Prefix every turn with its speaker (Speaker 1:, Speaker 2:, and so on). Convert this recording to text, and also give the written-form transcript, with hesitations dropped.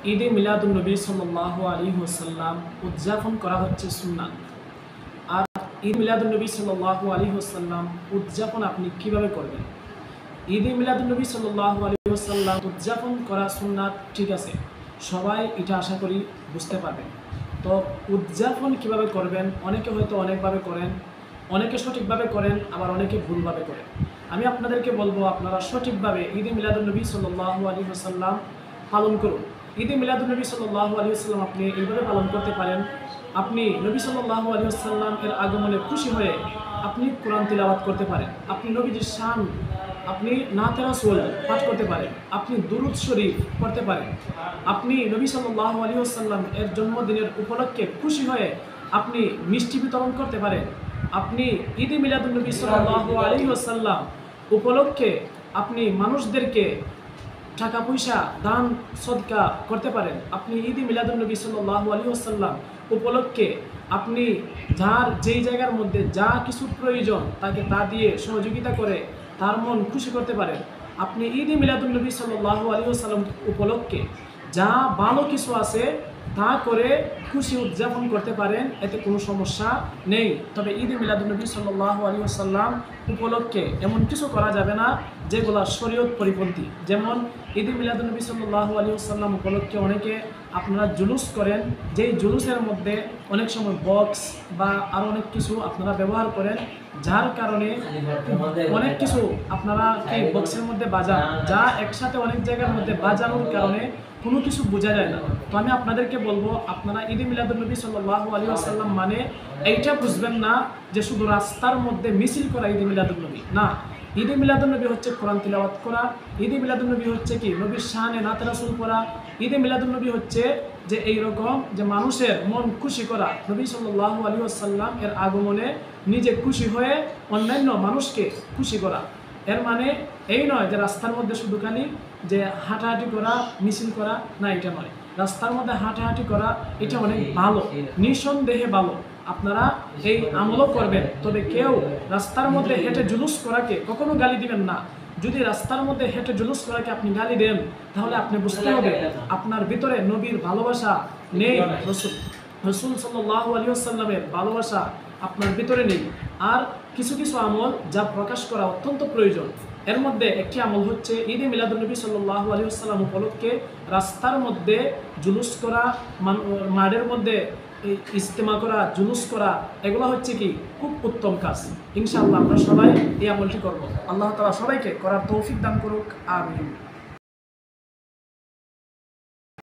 Speaker 1: ঈদে মিলাদুন নবী সাল্লাল্লাহু আলাইহি ওয়াসাল্লাম উদযাপন করা হচ্ছে সুন্নাত। আর ঈদ মিলাদুন নবী সাল্লাল্লাহু আলাইহি ওয়াসাল্লাম উদযাপন আপনি কিভাবে করবেন? ঈদে মিলাদুন নবী সাল্লাল্লাহু আলাইহি ওয়াসাল্লাম উদযাপন করা সুন্নাত, ঠিক আছে, সবাই এটা আশা করি বুঝতে পারবেন। তো উদযাপন কিভাবে করবেন? অনেকে হয়তো অনেকভাবে করেন, অনেকে সঠিকভাবে করেন, আবার অনেকে ভুলভাবে করেন। আমি আপনাদেরকে বলবো, আপনারা সঠিকভাবে ঈদে মিলাদুন নবী সাল্লাল্লাহু আলাইহি ওয়াসাল্লাম পালন করুন। ঈদে মিলাদুন নবী সাল্লাল্লাহু আলাইহি ওয়াসাল্লাম আপনি এইভাবে পালন করতে পারেন। আপনি নবী সাল্লাল্লাহু আলাইহি ওয়াসাল্লাম এর আগমনে খুশি হয়ে আপনি কোরআন তিলাওয়াত করতে পারেন, আপনি নবীজির শান, আপনি নাতে রাসূল পাঠ করতে পারেন, আপনি দুরূদ শরীফ পড়তে পারেন, আপনি নবী সাল্লাল্লাহু আলাইহি ওয়াসাল্লাম এর জন্মদিনের উপলক্ষে খুশি হয়ে আপনি মিষ্টি বিতরণ করতে পারেন, আপনি ঈদে মিলাদুন নবী সাল্লাল্লাহু আলাইহি ওয়াসাল্লাম উপলক্ষে আপনি মানুষদেরকে টাকা পয়সা দান সদকা করতে পারেন, আপনি ঈদে মিলাদুন নবী সাল্লাল্লাহু আলাইহি ওয়াসাল্লাম উপলক্ষে আপনি যার যেই জায়গার মধ্যে যা কিছু প্রয়োজন তাকে তা দিয়ে সহযোগিতা করে তার মন খুশি করতে পারেন। আপনি ঈদে মিলাদুন নবী সাল্লাল্লাহু আলাইহি ওয়াসাল্লাম উপলক্ষে যা ভালো কিছু আছে তা করে খুশি উদযাপন করতে পারেন, এতে কোনো সমস্যা নেই। তবে ঈদে মিলাদুন নবী সাল্লাল্লাহু আলাইহি ওয়াসাল্লাম উপলক্ষে এমন কিছু করা যাবে না যেগুলো শরীয়ত পরিপন্থী। যেমন ঈদে মিলাদুন নবী সাল্লাল্লাহু আলাইহি ওয়াসাল্লাম উপলক্ষে অনেকে আপনারা জুলুস করেন, যেই জুলুসের মধ্যে অনেক সময় বক্স বা আরও অনেক কিছু আপনারা ব্যবহার করেন, যার কারণে অনেক কিছু আপনারা এই বক্সের মধ্যে বাজান, যা একসাথে অনেক জায়গার মধ্যে বাজানোর কারণে কোনো কিছু বোঝা যায় না। তো আমি আপনাদেরকে বলবো, আপনারা ঈদে মিলাদুন নবী সাল্লাল্লাহু আলাইহি ওয়াসাল্লাম মানে এইটা বুঝবেন না যে শুধু রাস্তার মধ্যে মিছিল করা ঈদে মিলাদুন নবী না। ঈদে মিলাদুন নবী হচ্ছে কোরআন তিলাওয়াত করা, ঈদে মিলাদুন নবী হচ্ছে কি নবীর শানে নাতে রাসূল পড়া, ঈদে মিলাদুন নবী হচ্ছে যে এইরকম যে মানুষের মন খুশি করা, নবী সাল্লাল্লাহু আলাইহি ওয়াসাল্লাম এর আগমনে নিজে খুশি হয়ে অন্যান্য মানুষকে খুশি করা। এর মানে এই নয় যে রাস্তার মধ্যে শুধু খালি যে হাঁটাহাঁটি করা, মিছিল করা, না, এটা নয়। রাস্তার মধ্যে হাঁটাহাঁটি করা এটা অনেক ভালো, নিঃসন্দেহে ভালো, আপনারা এই আমলও করবেন। তবে কেউ রাস্তার মধ্যে হেঁটে জুলুস করাকে কখনো গালি দিবেন না। যদি রাস্তার মধ্যে হেঁটে জুলুস করাকে আপনি গালি দেন, তাহলে আপনি বুঝতে হবে আপনার ভিতরে নবীর ভালোবাসা নেই, রাসূল সাল্লাল্লাহু আলাইহি ওয়াসাল্লামের ভালোবাসা আপনার ভিতরে নেই। আর কিছু কিছু আমল যা প্রকাশ করা অত্যন্ত প্রয়োজন, এর মধ্যে একটি আমল হচ্ছে ঈদে মিলাদুন নবী সাল্লাল্লাহু আলাইহি ওয়াসাল্লাম উপলক্ষে রাস্তার মধ্যে জুলুস করা, মাঠের মধ্যে ইজতেমা করা, জুলুস করা, এগুলো হচ্ছে কি খুব উত্তম কাজ। ইনশাআল্লাহ আমরা সবাই এই আমলটি করব। আল্লাহ তাআলা সবাইকে করার তৌফিক দান করুক, আমিন।